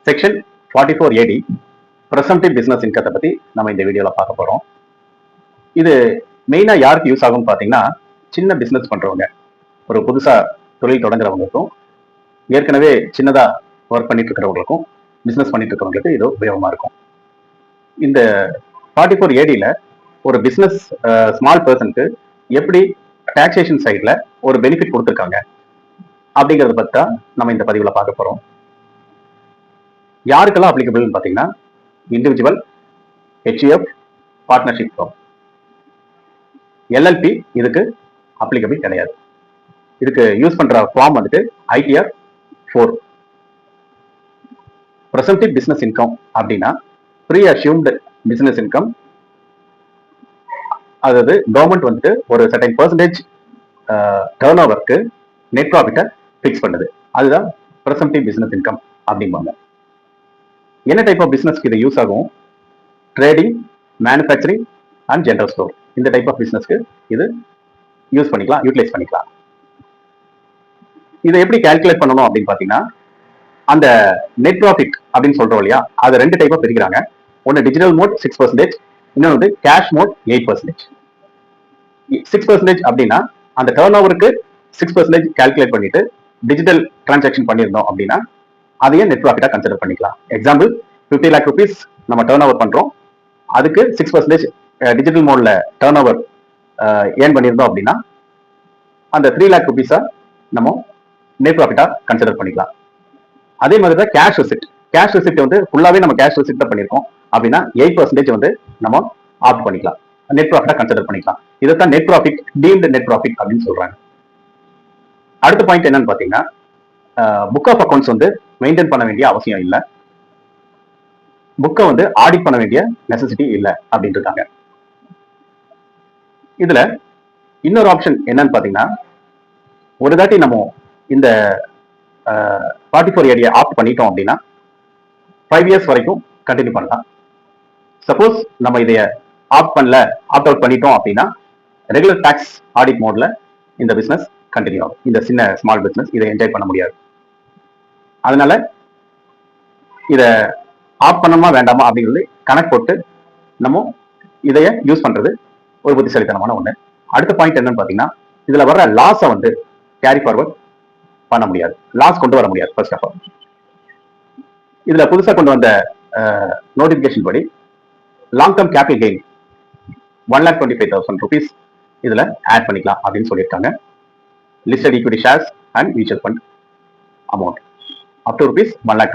Section 44AD ப்ரெசம்ப்டிவ் business இன்கத்தை பத்தி நம்ம இந்த வீடியோல பார்க்க போறோம். இது மெயினா யாருக்கு யூஸ் ஆகும் பாத்தீங்கன்னா, சின்ன பிசினஸ் பண்றவங்க, ஒரு புதுசா தொழில் தொடங்குறவங்களுக்கும், ஏற்கனவே சின்னதா ஒர்க் பண்ணிட்டு இருக்கிறவங்களுக்கும், பிசினஸ் பண்ணிட்டு இருக்கிறவங்களுக்கு இது உபயோகமா இருக்கும். இந்த 44ADல ஒரு பிசினஸ் ஸ்மால் பர்சனுக்கு எப்படி டாக்ஸேஷன் சைட்ல ஒரு பெனிஃபிட் கொடுத்துருக்காங்க அப்படிங்கறத பத்தி தான் நம்ம இந்த பதிவுல பார்க்க போறோம். யாருக்கெல்லாம் அப்ளிகபிள்னு பாத்தீங்கன்னா, individual, HUF, partnership form. LLP இதுக்கு அப்ளிகபிள் கிடையாது. இதுக்கு யூஸ் பண்ற ஃபார்ம் வந்துட்டு ITR 4. ப்ரெசம்ப்டிவ் பிசினஸ் இன்கம் அப்படின்னா ப்ரீ அஷ்யூம்டு பிசினஸ் இன்கம், அதாவது கவர்மெண்ட் வந்துட்டு ஒரு சர்டைன் பெர்சன்டேஜ் டர்ன் ஓவருக்கு நெட் ப்ராஃபிட்டை ஃபிக்ஸ் பண்ணுது. அதுதான் ப்ரெசம்ப்டிவ் பிசினஸ் இன்கம் அப்படிம்பாங்க. என்ன டைப் ஆஃப் பிசினஸ்க்கு இது யூஸ் ஆகும்? Trading, manufacturing and general store. இந்த டைப் ஆஃப் பிசினஸ்க்கு இது யூஸ் பண்ணிக்கலாம், யூட்டிலைஸ் பண்ணிக்கலாம். இதை எப்படி கால்குலேட் பண்ணணும் அப்படின்னு பாத்தீங்கன்னா, அந்த நெட் ப்ராஃபிட் அப்படின்னு சொல்றோம் இல்லையா, அது ரெண்டு டைப்பா பிரிக்கிறாங்க. ஒன்னு டிஜிட்டல் மோட் 6%, இன்னொன்று வந்து கேஷ் மோட் 8%. 6% அப்படின்னா அந்த டர்ன் ஓவருக்கு 6% கால்குலேட் பண்ணிட்டு டிஜிட்டல் டிரான்சாக்ஷன் பண்ணியிருந்தோம் அப்படின்னா அதையே நெட் ப்ராஃபிட்டா கன்சிடர் பண்ணிக்கலாம். எக்ஸாம்பிள், 50 lakh rupees நம்ம டர்ன் ஓவர் பண்றோம், அதுக்கு 6% டிஜிட்டல் மோட்ல டர்ன் ஓவர் ஏர்ன் பண்ணியிருந்தோம் அப்படின்னா அந்த 3 lakh rupees நம்ம நெட் ப்ராஃபிட்டா கன்சிடர் பண்ணிக்கலாம். அதே மாதிரி தான் கேஷ் ரெசிப்ட். கேஷ் ரெசிப்ட் வந்து ஃபுல்லாவே நம்ம கேஷ் ரெசிப்ட் பண்ணிருக்கோம் அப்படின்னா 8% வந்து நம்ம ஆப்ட் பண்ணிக்கலாம், நெட் ப்ராஃபிட்டா கன்சிடர் பண்ணிக்கலாம். இதைத்தான் net profit, deemed net profit அப்படின்னு சொல்றாங்க. அடுத்த பாயிண்ட் என்னன்னு பாத்தீங்கன்னா, புக் ஆஃப் அக்கௌண்ட்ஸ் வந்து மெயின்டைன் பண்ண வேண்டிய அவசியம் இல்லை, புக்கை வந்து ஆடிட் பண்ண வேண்டிய நெசசிட்டி இல்லை அப்படின்னு இருக்காங்க. இதுல இன்னொரு ஆப்ஷன் என்னன்னு பாத்தீங்கன்னா, ஒரு தாட்டி நம்ம இந்த 44AD ஆப்ட் பண்ணிட்டோம் அப்படின்னா 5 years வரைக்கும் கண்டினியூ பண்ணலாம். சப்போஸ் நம்ம இதைய ஆப்ட் பண்ணல, ஆப்ட் அவுட் பண்ணிட்டோம் அப்படின்னா ரெகுலர் டாக்ஸ் ஆடிட் மோட்ல இந்த பிசினஸ் கண்டினியூ ஆகும். இந்த சின்ன ஸ்மால் பிசினஸ் இதை என்ஜாய் பண்ண முடியாது. அதனால இத ஆஃப் பண்ணணுமா வேண்டாமா அப்படிங்கிறது கணக்கு போட்டு நம்ம இதைய யூஸ் பண்றது ஒரு புத்திசாலித்தனமான ஒண்ணு. அடுத்த பாயிண்ட் என்னன்னு பாத்தீங்கன்னா, இதுல வர்ற லாஸை வந்து கேரி ஃபார்வர்ட் பண்ண முடியாது, லாஸ் கொண்டு வர முடியாது. ஃபர்ஸ்ட் ஆஃப் ஆல், இதுல புதுசா கொண்டு வந்த நோட்டிபிகேஷன் படி long term capital gain 1,25,000 rupees இதுல ஆட் பண்ணிக்கலாம் அப்படின்னு சொல்லியிருக்காங்க. Listed equity shares and mutual fund amount up to rupees 1,20,000.